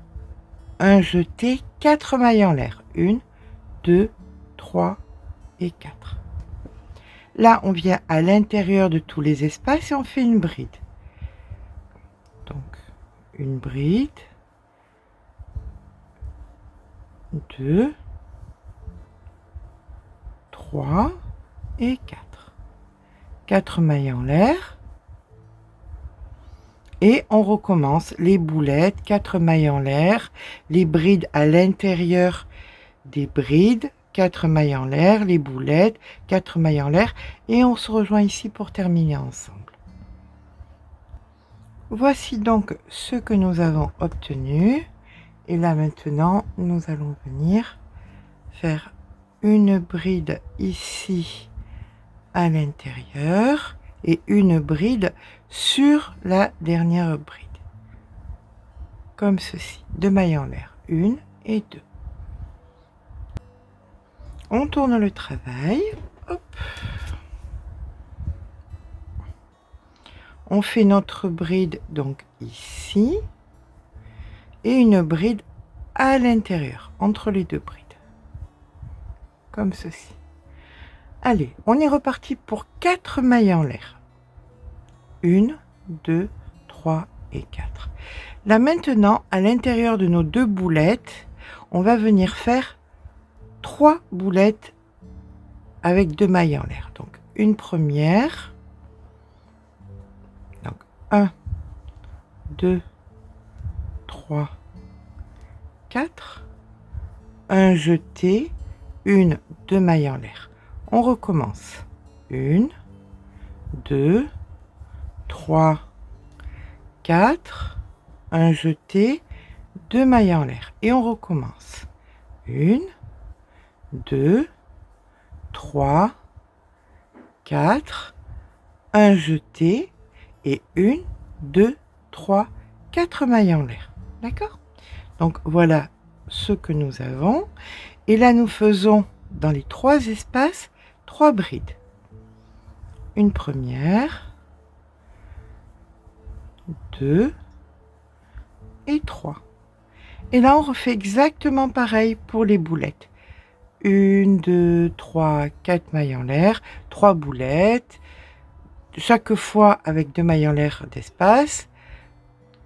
Speaker 3: un jeté, 4 mailles en l'air, 1, 2, 3 et 4. Là, on vient à l'intérieur de tous les espaces et on fait une bride. Donc, une bride, 2, 3 et 4. 4 mailles en l'air. Et on recommence les boulettes, 4 mailles en l'air, les brides à l'intérieur des brides, 4 mailles en l'air, les boulettes, 4 mailles en l'air, et on se rejoint ici pour terminer ensemble. Voici donc ce que nous avons obtenu. Et là maintenant, nous allons venir faire une bride ici à l'intérieur et une bride sur la dernière bride. Comme ceci, 2 mailles en l'air, 1 et 2. On tourne le travail. Hop. On fait notre bride donc ici et une bride à l'intérieur, entre les 2 brides. Comme ceci. Allez, on est reparti pour 4 mailles en l'air. 1, 2, 3 et 4. Là maintenant, à l'intérieur de nos 2 boulettes, on va venir faire 3 boulettes avec 2 mailles en l'air. Donc une première. Donc 1, 2, 3, 4. Un jeté, 1, 2 mailles en l'air. On recommence. 1, 2, 3, 4. Un jeté, 2 mailles en l'air. Et on recommence. 1, 2, 3, 4. Un jeté et 1, 2, 3, 4 mailles en l'air. D'accord? Donc voilà ce que nous avons. Et là, nous faisons dans les 3 espaces 3 brides. Une première, 2 et 3. Et là, on refait exactement pareil pour les boulettes. 1, 2, 3, 4 mailles en l'air, 3 boulettes, chaque fois avec 2 mailles en l'air d'espace,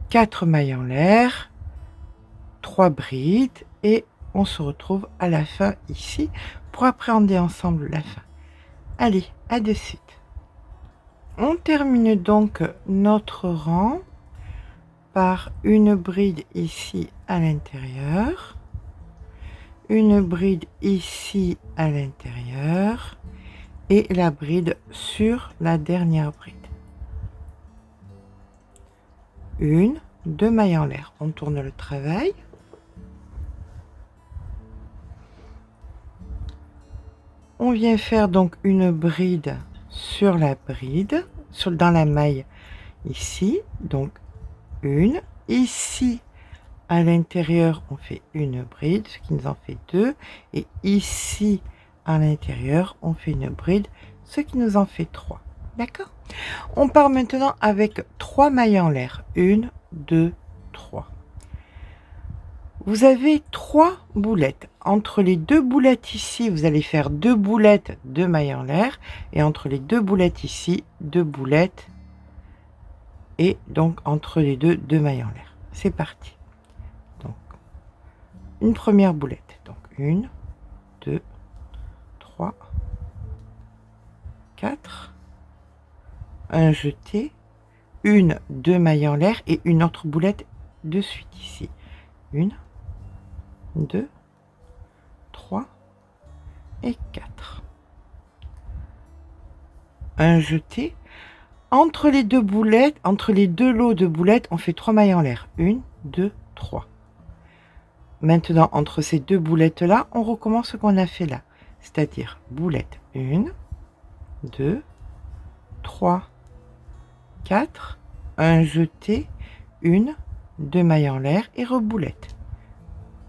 Speaker 3: 4 mailles en l'air, 3 brides et on se retrouve à la fin ici pour appréhender ensemble la fin. Allez, à de suite. On termine donc notre rang par une bride ici à l'intérieur, une bride ici à l'intérieur et la bride sur la dernière bride. Une, deux mailles en l'air. On tourne le travail. On vient faire donc une bride sur la bride, dans la maille ici, donc une. Ici, à l'intérieur, on fait une bride, ce qui nous en fait deux. Et ici, à l'intérieur, on fait une bride, ce qui nous en fait trois. D'accord? On part maintenant avec 3 mailles en l'air. 1, 2, 3. Vous avez 3 boulettes. Entre les 2 boulettes ici, vous allez faire 2 boulettes, 2 mailles en l'air. Et entre les 2 boulettes ici, 2 boulettes. Et donc entre les deux, 2 mailles en l'air. C'est parti. Donc, une première boulette. Donc, 1, 2, 3, 4. Un jeté, une, 2 mailles en l'air et une autre boulette de suite ici. 1, 2, 3 et 4. Un jeté. Entre les deux boulettes, entre les deux lots de boulettes, on fait 3 mailles en l'air. 1, 2, 3. Maintenant, entre ces deux boulettes-là, on recommence ce qu'on a fait là. C'est-à-dire boulette 1, 2, 3, 4, un jeté, 1, 2 mailles en l'air et reboulette.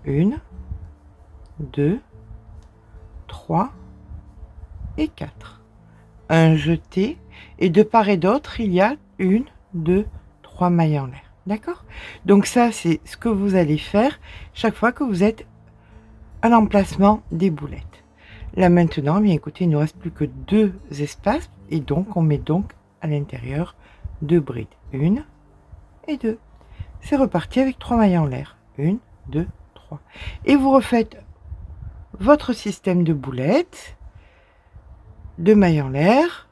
Speaker 3: 1, 2, 3 et 4. Un jeté et de part et d'autre, il y a 1, 2, 3 mailles en l'air. D'accord? Donc ça, c'est ce que vous allez faire chaque fois que vous êtes à l'emplacement des boulettes. Là maintenant, bien écoutez, il ne nous reste plus que 2 espaces et donc on met donc à l'intérieur 2 brides. 1 et 2. C'est reparti avec 3 mailles en l'air. 1, 2, 3. Et vous refaites votre système de boulettes. 2 mailles en l'air.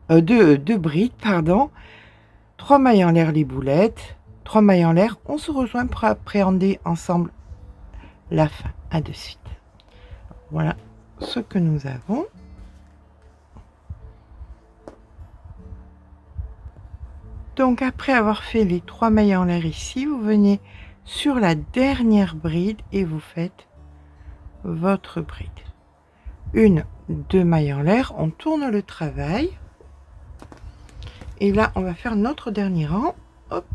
Speaker 3: 2 brides, pardon. 3 mailles en l'air les boulettes. 3 mailles en l'air. On se rejoint pour appréhender ensemble la fin. À de suite. Voilà ce que nous avons. Donc après avoir fait les 3 mailles en l'air ici, vous venez sur la dernière bride et vous faites votre bride. 1, 2 mailles en l'air, on tourne le travail. Et là, on va faire notre dernier rang. Hop.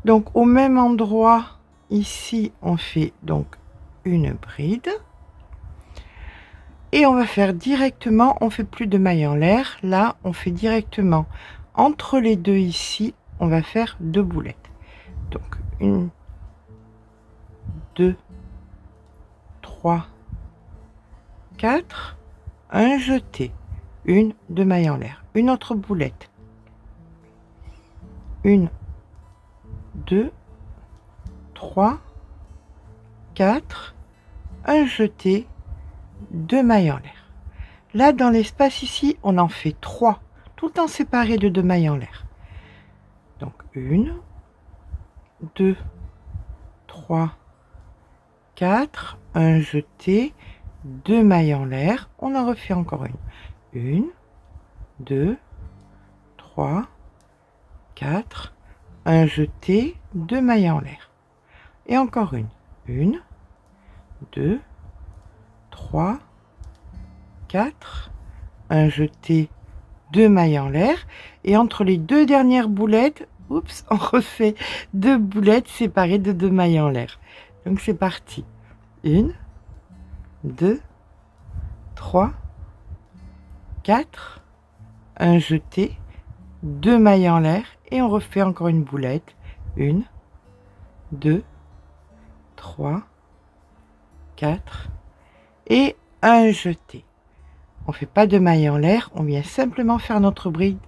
Speaker 3: Donc au même endroit, ici, on fait donc une bride. Et on va faire directement, on fait plus de mailles en l'air. Là, on fait directement entre les deux ici, on va faire 2 boulettes. Donc 1, 2, 3, 4, un jeté, 1, 2 mailles en l'air, une autre boulette, 1, 2, 3, 4, un jeté, 2 mailles en l'air. Là, dans l'espace ici, on en fait 3, tout le temps séparés de 2 mailles en l'air. Donc 1, 2, 3, 4, un jeté, 2 mailles en l'air. On en refait encore une. 1, 2, 3, 4, un jeté, 2 mailles en l'air. Et encore une. 1, 2, 3, 4, un jeté, 2 mailles en l'air. Et entre les deux dernières boulettes, oups, on refait 2 boulettes séparées de 2 mailles en l'air. Donc c'est parti. 1, 2, 3, 4, un jeté, 2 mailles en l'air et on refait encore une boulette. 1, 2, 3, 4 et un jeté. On ne fait pas de mailles en l'air, on vient simplement faire notre bride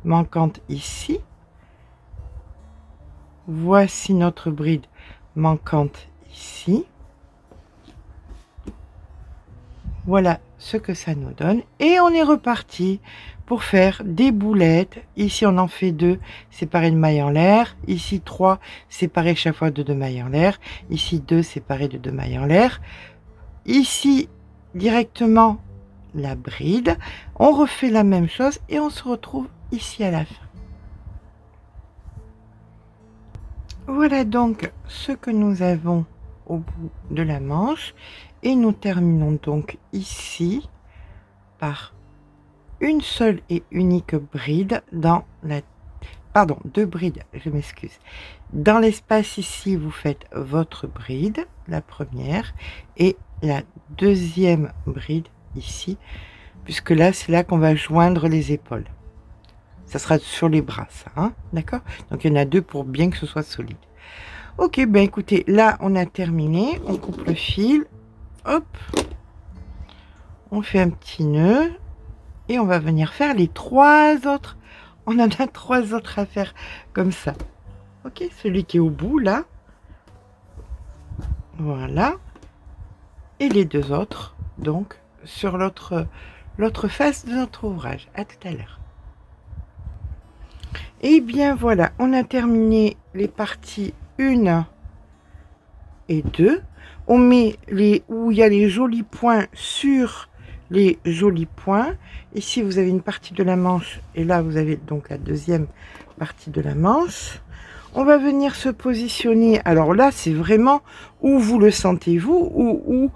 Speaker 3: manquante ici. Voici notre bride manquante ici. Voilà ce que ça nous donne. Et on est reparti pour faire des boulettes. Ici, on en fait 2 séparés de mailles en l'air. Ici, 3 séparés chaque fois de 2 mailles en l'air. Ici, 2 séparés de 2 mailles en l'air. Ici, directement, la bride. On refait la même chose et on se retrouve ici à la fin. Voilà donc ce que nous avons au bout de la manche. Et nous terminons donc ici par une seule et unique bride dans la... Pardon, 2 brides, je m'excuse. Dans l'espace ici, vous faites votre bride, la première, et la deuxième bride ici, puisque là, c'est là qu'on va joindre les épaules. Ça sera sur les bras, ça, hein, d'accord? Donc, il y en a 2 pour bien que ce soit solide. Ok, ben écoutez, là, on a terminé. On coupe le fil. Hop. On fait un petit nœud. Et on va venir faire les 3 autres. On en a 3 autres à faire comme ça. Ok, celui qui est au bout, là. Voilà. Et les 2 autres, donc, sur l'autre face de notre ouvrage. À tout à l'heure. Et bien voilà, on a terminé les parties 1 et 2. On met où il y a les jolis points sur les jolis points. Ici, vous avez une partie de la manche et là, vous avez donc la deuxième partie de la manche. On va venir se positionner. Alors là, c'est vraiment où vous le sentez vous, où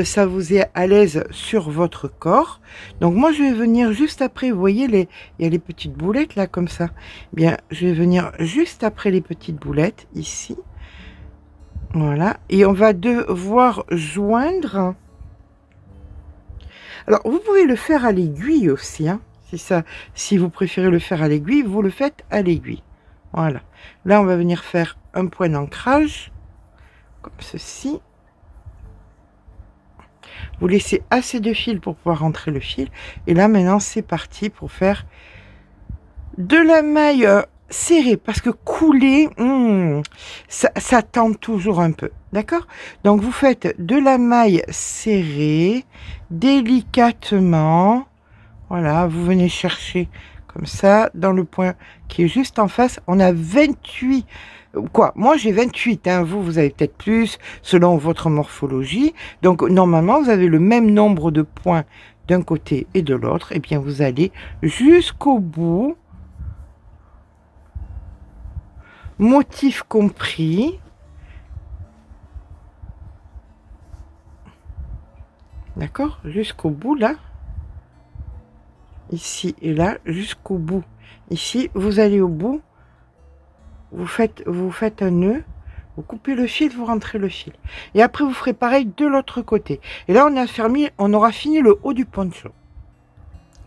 Speaker 3: ça vous est à l'aise sur votre corps. Donc moi, je vais venir juste après. Vous voyez, il y a les petites boulettes là, comme ça. Bien, je vais venir juste après les petites boulettes, ici. Voilà. Et on va devoir joindre. Alors, vous pouvez le faire à l'aiguille aussi. Hein, si vous préférez le faire à l'aiguille, vous le faites à l'aiguille. Voilà. Là, on va venir faire un point d'ancrage, comme ceci. Vous laissez assez de fil pour pouvoir rentrer le fil. Et là, maintenant, c'est parti pour faire de la maille serrée. Parce que couler, ça tend toujours un peu. D'accord? Donc, vous faites de la maille serrée, délicatement. Voilà, vous venez chercher comme ça, dans le point qui est juste en face. On a 28, moi j'ai 28, hein, vous avez peut-être plus, selon votre morphologie. Donc normalement, vous avez le même nombre de points d'un côté et de l'autre. Et bien, vous allez jusqu'au bout, motif compris. D'accord? Jusqu'au bout, là. Ici et là, jusqu'au bout. Ici, vous allez au bout, vous faites un nœud, vous coupez le fil, vous rentrez le fil. Et après, vous ferez pareil de l'autre côté. Et là, on aura fini le haut du poncho.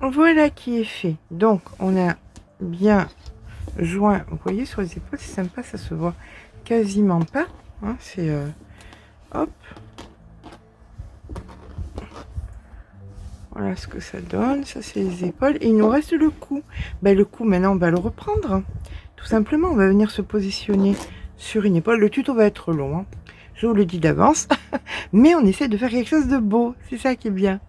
Speaker 3: Voilà qui est fait. Donc, on a bien joint. Vous voyez, sur les épaules, c'est sympa, ça se voit quasiment pas. Hein, c'est... hop. Voilà ce que ça donne. Ça, c'est les épaules. Et il nous reste le cou. Ben, le cou, maintenant, on va le reprendre. Tout simplement, on va venir se positionner sur une épaule. Le tuto va être long. Hein. Je vous le dis d'avance. Mais on essaie de faire quelque chose de beau. C'est ça qui est bien.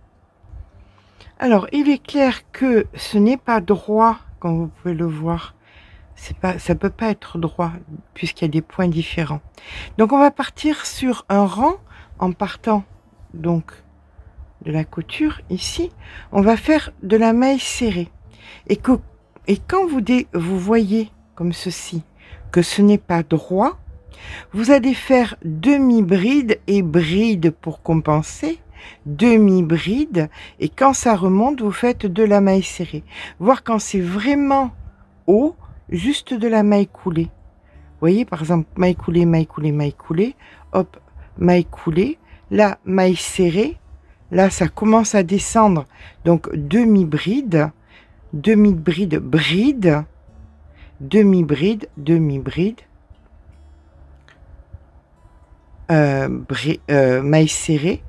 Speaker 3: Alors, il est clair que ce n'est pas droit, comme vous pouvez le voir. Ça peut pas être droit, puisqu'il y a des points différents. Donc, on va partir sur un rang en partant, donc, de la couture ici, on va faire de la maille serrée et quand vous voyez comme ceci que ce n'est pas droit, vous allez faire demi-bride et bride pour compenser, demi-bride, et quand ça remonte, vous faites de la maille serrée. Voir quand c'est vraiment haut, juste de la maille coulée. Vous voyez, par exemple, maille coulée, maille coulée, maille coulée, hop, maille coulée, là, maille serrée. Là, ça commence à descendre. Donc, demi-bride, demi-bride, bride, demi-bride, demi-bride, maille serrée,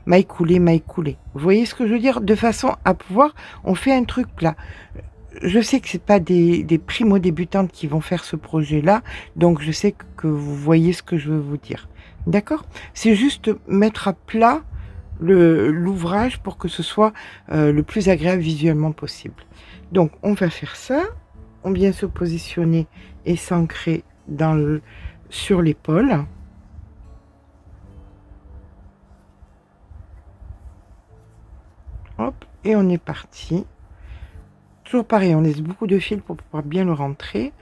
Speaker 3: maille coulée, maille coulée. Vous voyez ce que je veux dire? De façon à pouvoir, on fait un truc plat. Je sais que c'est pas des primo-débutantes qui vont faire ce projet-là, donc je sais que vous voyez ce que je veux vous dire. D'accord? C'est juste mettre à plat l'ouvrage pour que ce soit le plus agréable visuellement possible. Donc on va faire ça, on vient se positionner et s'ancrer sur l'épaule. Hop, et on est parti. Toujours pareil, on laisse beaucoup de fil pour pouvoir bien le rentrer.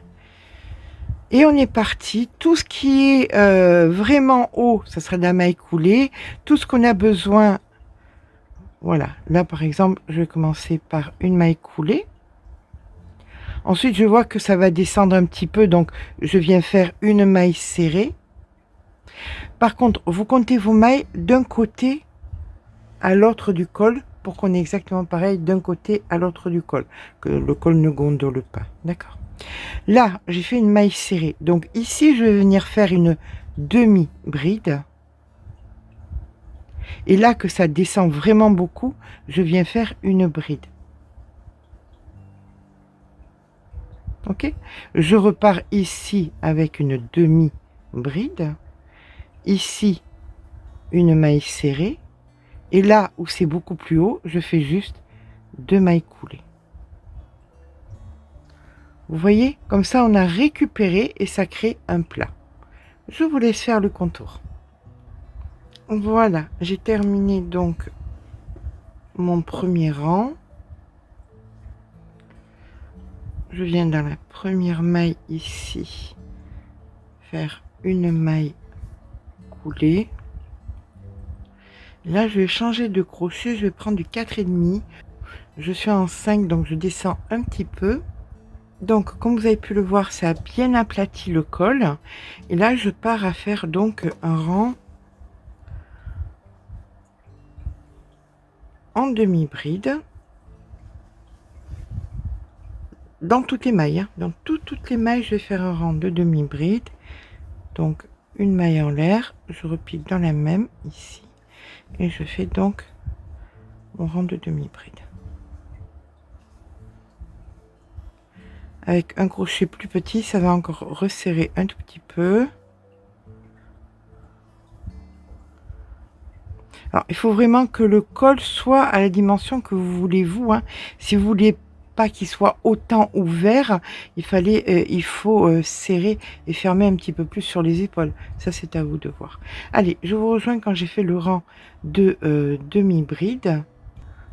Speaker 3: Et on est parti. Tout ce qui est vraiment haut, ça sera de la maille coulée. Tout ce qu'on a besoin, voilà. Là, par exemple, je vais commencer par une maille coulée. Ensuite, je vois que ça va descendre un petit peu, donc je viens faire une maille serrée. Par contre, vous comptez vos mailles d'un côté à l'autre du col pour qu'on ait exactement pareil d'un côté à l'autre du col, que le col ne gondole pas. D'accord? Là, j'ai fait une maille serrée. Donc ici, je vais venir faire une demi-bride. Et là, que ça descend vraiment beaucoup, je viens faire une bride. Ok? Je repars ici avec une demi-bride. Ici, une maille serrée. Et là où c'est beaucoup plus haut, je fais juste 2 mailles coulées. Vous voyez, comme ça on a récupéré et ça crée un plat. Je vous laisse faire le contour. Voilà, j'ai terminé donc mon premier rang. Je viens dans la première maille ici, faire une maille coulée. Là, je vais changer de crochet, je vais prendre du 4,5. Je suis en 5, donc je descends un petit peu. Donc, comme vous avez pu le voir, ça a bien aplati le col. Et là, je pars à faire donc un rang en demi-bride. Dans toutes les mailles, hein. Dans toutes les mailles, je vais faire un rang de demi-bride. Donc, une maille en l'air, je repique dans la même ici. Et je fais donc mon rang de demi-bride. Avec un crochet plus petit, ça va encore resserrer un tout petit peu. Alors, il faut vraiment que le col soit à la dimension que vous voulez vous. Hein. Si vous voulez pas qu'il soit autant ouvert, il faut serrer et fermer un petit peu plus sur les épaules. Ça, c'est à vous de voir. Allez, je vous rejoins quand j'ai fait le rang de demi-bride.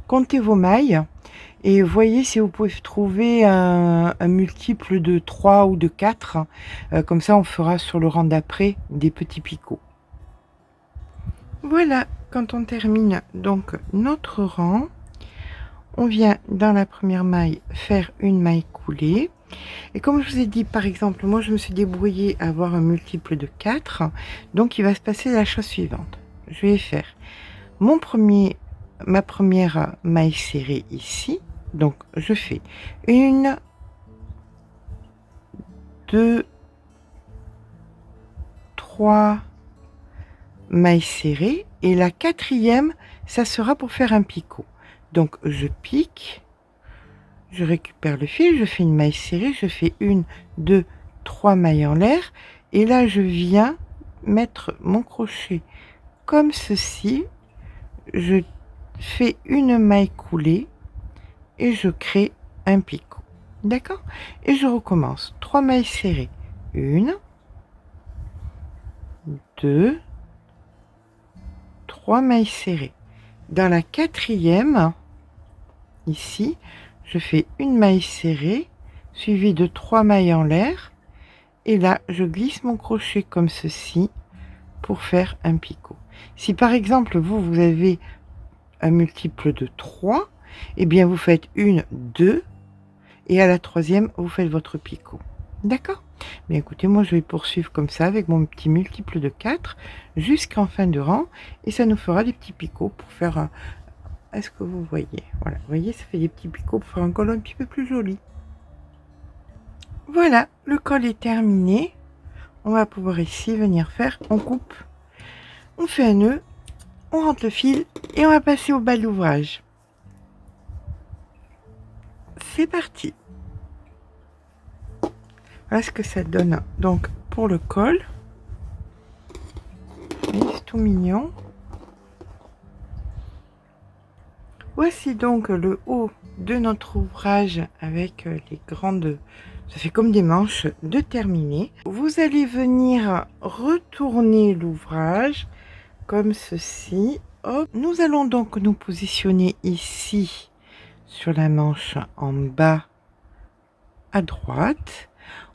Speaker 3: Comptez vos mailles et voyez si vous pouvez trouver un multiple de 3 ou de 4. Comme ça, on fera sur le rang d'après des petits picots. Voilà, quand on termine donc notre rang, on vient dans la première maille faire une maille coulée. Et comme je vous ai dit, par exemple, moi je me suis débrouillée à avoir un multiple de 4. Donc il va se passer la chose suivante. Je vais faire ma première maille serrée ici. Donc je fais 1, 2, 3 mailles serrées. Et la quatrième, ça sera pour faire un picot. Donc je pique, je récupère le fil, je fais une maille serrée, je fais 1, 2, 3 mailles en l'air. Et là, je viens mettre mon crochet comme ceci. Je fais une maille coulée et je crée un picot. D'accord? Et je recommence. 3 mailles serrées. 1, 2, 3 mailles serrées. Dans la quatrième, ici, je fais une maille serrée suivie de 3 mailles en l'air et là je glisse mon crochet comme ceci pour faire un picot. Si par exemple vous avez un multiple de 3, et bien vous faites 1, 2 et à la troisième vous faites votre picot. D'accord? Mais écoutez, moi je vais poursuivre comme ça avec mon petit multiple de 4 jusqu'en fin de rang et ça nous fera des petits picots pour faire un... Est-ce que vous voyez? Voilà, vous voyez, ça fait des petits picots pour faire un col un petit peu plus joli. Voilà, le col est terminé. On va pouvoir ici venir faire, on coupe, on fait un nœud, on rentre le fil et on va passer au bas de l'ouvrage. C'est parti. Voilà ce que ça donne donc pour le col. C'est tout mignon. Voici donc le haut de notre ouvrage avec les grandes, ça fait comme des manches, de terminer. Vous allez venir retourner l'ouvrage comme ceci. Hop. Nous allons donc nous positionner ici sur la manche en bas à droite.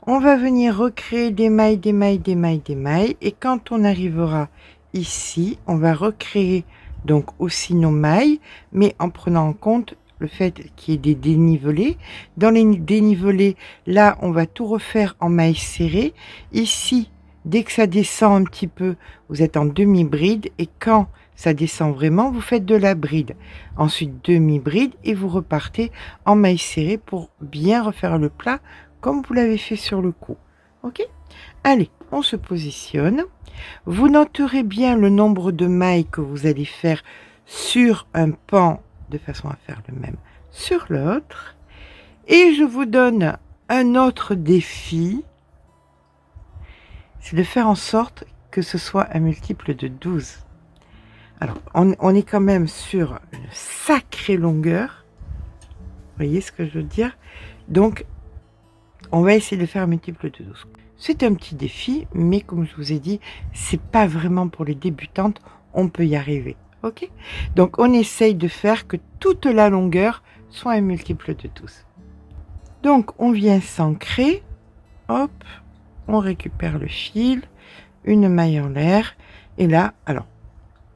Speaker 3: On va venir recréer des mailles, des mailles, des mailles, des mailles. Et quand on arrivera ici, on va recréer donc aussi nos mailles, mais en prenant en compte le fait qu'il y ait des dénivelés. Dans les dénivelés, là, on va tout refaire en mailles serrées. Ici, dès que ça descend un petit peu, vous êtes en demi-bride. Et quand ça descend vraiment, vous faites de la bride. Ensuite, demi-bride et vous repartez en mailles serrées pour bien refaire le plat comme vous l'avez fait sur le coup. Ok? Allez, on se positionne. Vous noterez bien le nombre de mailles que vous allez faire sur un pan de façon à faire le même sur l'autre. Et je vous donne un autre défi, c'est de faire en sorte que ce soit un multiple de 12. Alors, on est quand même sur une sacrée longueur. Vous voyez ce que je veux dire? Donc, on va essayer de faire un multiple de 12. C'est un petit défi, mais comme je vous ai dit, c'est pas vraiment pour les débutantes, on peut y arriver. Ok? Donc on essaye de faire que toute la longueur soit un multiple de 12. Donc on vient s'ancrer, hop, on récupère le fil, une maille en l'air, et là, alors,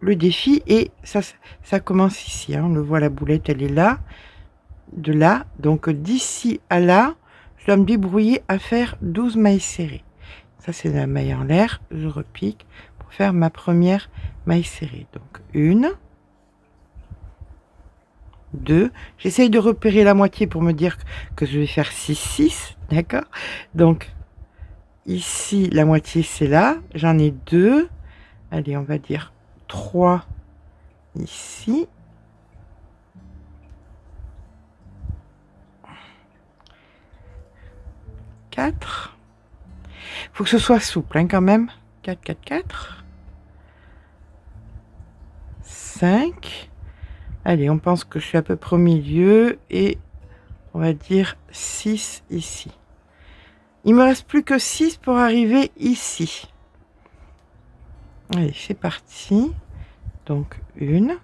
Speaker 3: le défi est, ça commence ici, hein, on le voit, la boulette, elle est là, de là, donc d'ici à là, je dois me débrouiller à faire 12 mailles serrées. Ça, c'est la maille en l'air. Je repique pour faire ma première maille serrée. Donc, 1, 2. J'essaye de repérer la moitié pour me dire que je vais faire 6, 6. D'accord? Donc, ici, la moitié, c'est là. J'en ai 2. Allez, on va dire 3 ici. 4. Il faut que ce soit souple, hein, quand même. 4, 4, 4. 5. Allez, on pense que je suis à peu près au milieu. Et on va dire 6 ici. Il me reste plus que 6 pour arriver ici. Allez, c'est parti. Donc, 1.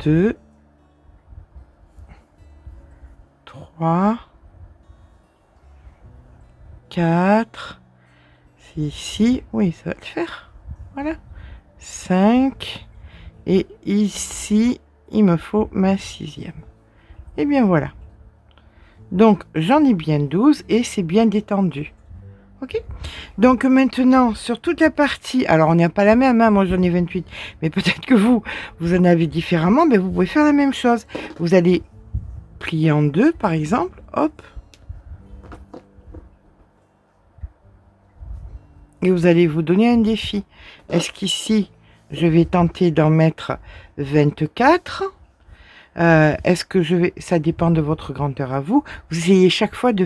Speaker 3: 2. 3, 4, c'est ici, oui, ça va le faire, voilà, 5, et ici, il me faut ma 6e. Et bien voilà. Donc, j'en ai bien 12 et c'est bien détendu. Ok? Donc maintenant, sur toute la partie, alors on n'a pas la même, hein, moi j'en ai 28, mais peut-être que vous en avez différemment, mais vous pouvez faire la même chose. Vous allez plier en deux, par exemple, hop. Et vous allez vous donner un défi. Est-ce qu'ici, je vais tenter d'en mettre 24? Est-ce que je vais... Ça dépend de votre grandeur à vous. Vous essayez chaque fois de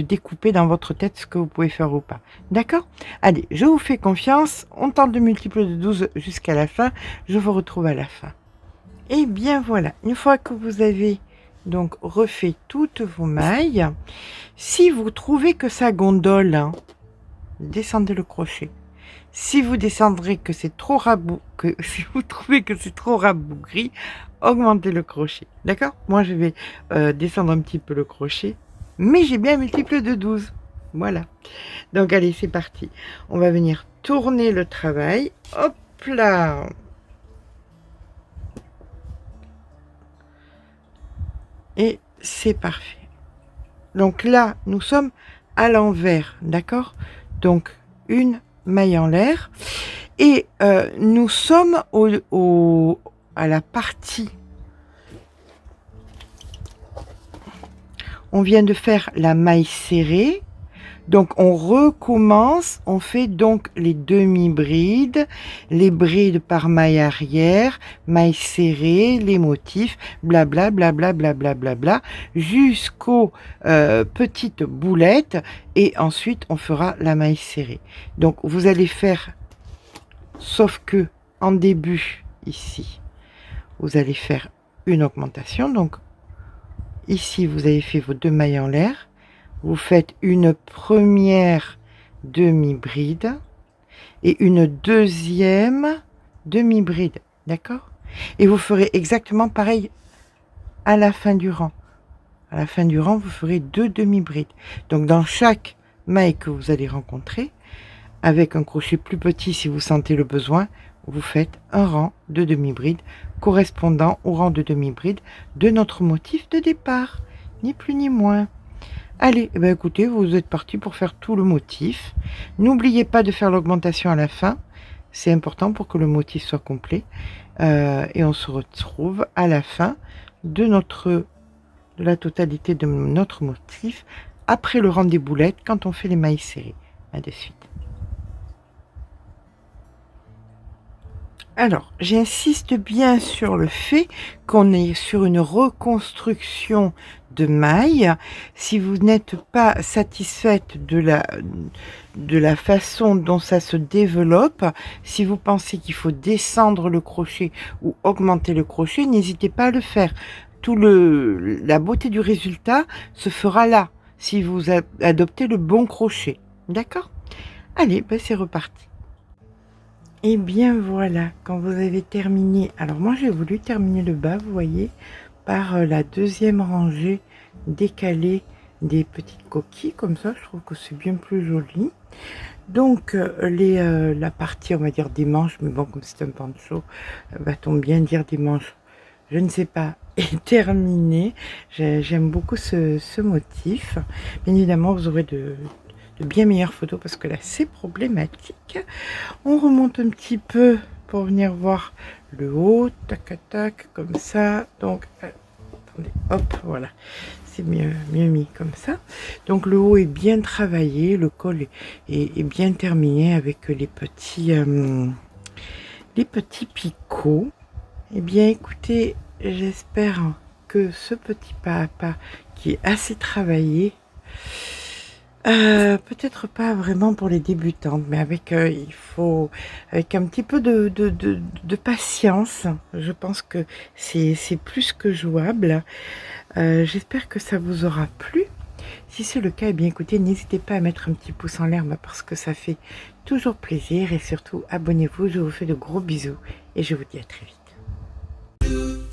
Speaker 3: découper dans votre tête ce que vous pouvez faire ou pas. D'accord? Allez, je vous fais confiance. On tente le multiple de 12 jusqu'à la fin. Je vous retrouve à la fin. Et bien voilà. Une fois que vous avez donc refait toutes vos mailles, si vous trouvez que ça gondole, hein, descendez le crochet. Si vous descendrez que c'est trop si vous trouvez que c'est trop rabougri, augmentez le crochet. D'accord? Moi, je vais descendre un petit peu le crochet, mais j'ai bien un multiple de 12. Voilà. Donc, allez, c'est parti. On va venir tourner le travail. Hop là! Et c'est parfait. Donc là, nous sommes à l'envers, d'accord? Donc, une maille en l'air. Et nous sommes à la partie. On vient de faire la maille serrée. Donc, on recommence. On fait donc les demi-brides, les brides par maille arrière, maille serrée, les motifs, blabla, blabla, blabla, blabla, jusqu'aux petites boulettes. Et ensuite, on fera la maille serrée. Donc, vous allez faire, sauf que en début, ici, vous allez faire une augmentation. Donc ici, vous avez fait vos 2 mailles en l'air. Vous faites une première demi-bride et une deuxième demi-bride, d'accord? Et vous ferez exactement pareil à la fin du rang. À la fin du rang, vous ferez 2 demi-brides. Donc dans chaque maille que vous allez rencontrer, avec un crochet plus petit si vous sentez le besoin, vous faites un rang de demi-bride correspondant au rang de demi-bride de notre motif de départ, ni plus ni moins. Allez, eh bien écoutez, vous êtes parti pour faire tout le motif. N'oubliez pas de faire l'augmentation à la fin, c'est important pour que le motif soit complet. Et on se retrouve à la fin de la totalité de notre motif, après le rang des boulettes, quand on fait les mailles serrées. À de suite. Alors, j'insiste bien sur le fait qu'on est sur une reconstruction de mailles. Si vous n'êtes pas satisfaite de la façon dont ça se développe, si vous pensez qu'il faut descendre le crochet ou augmenter le crochet, n'hésitez pas à le faire. La beauté du résultat se fera là, si vous adoptez le bon crochet. D'accord? Allez, ben c'est reparti. Et bien voilà, quand vous avez terminé, alors moi j'ai voulu terminer le bas, vous voyez, par la deuxième rangée décalée des petites coquilles, comme ça, je trouve que c'est bien plus joli. Donc la partie, on va dire, des manches, mais bon, comme c'est un poncho, va-t-on bien dire des manches, je ne sais pas, est terminée. J'aime beaucoup ce motif. Bien évidemment, vous aurez de bien meilleures photos parce que là c'est problématique. On remonte un petit peu pour venir voir le haut, tac tac, comme ça. Donc attendez, hop, voilà, c'est mieux mis comme ça. Donc le haut est bien travaillé, le col est bien terminé avec les petits picots. Eh bien écoutez, j'espère que ce petit pas à pas qui est assez travaillé, peut-être pas vraiment pour les débutantes, mais avec avec un petit peu de patience, je pense que c'est plus que jouable. J'espère que ça vous aura plu. Si c'est le cas, eh bien écoutez, n'hésitez pas à mettre un petit pouce en l'air parce que ça fait toujours plaisir, et surtout abonnez-vous. Je vous fais de gros bisous et je vous dis à très vite.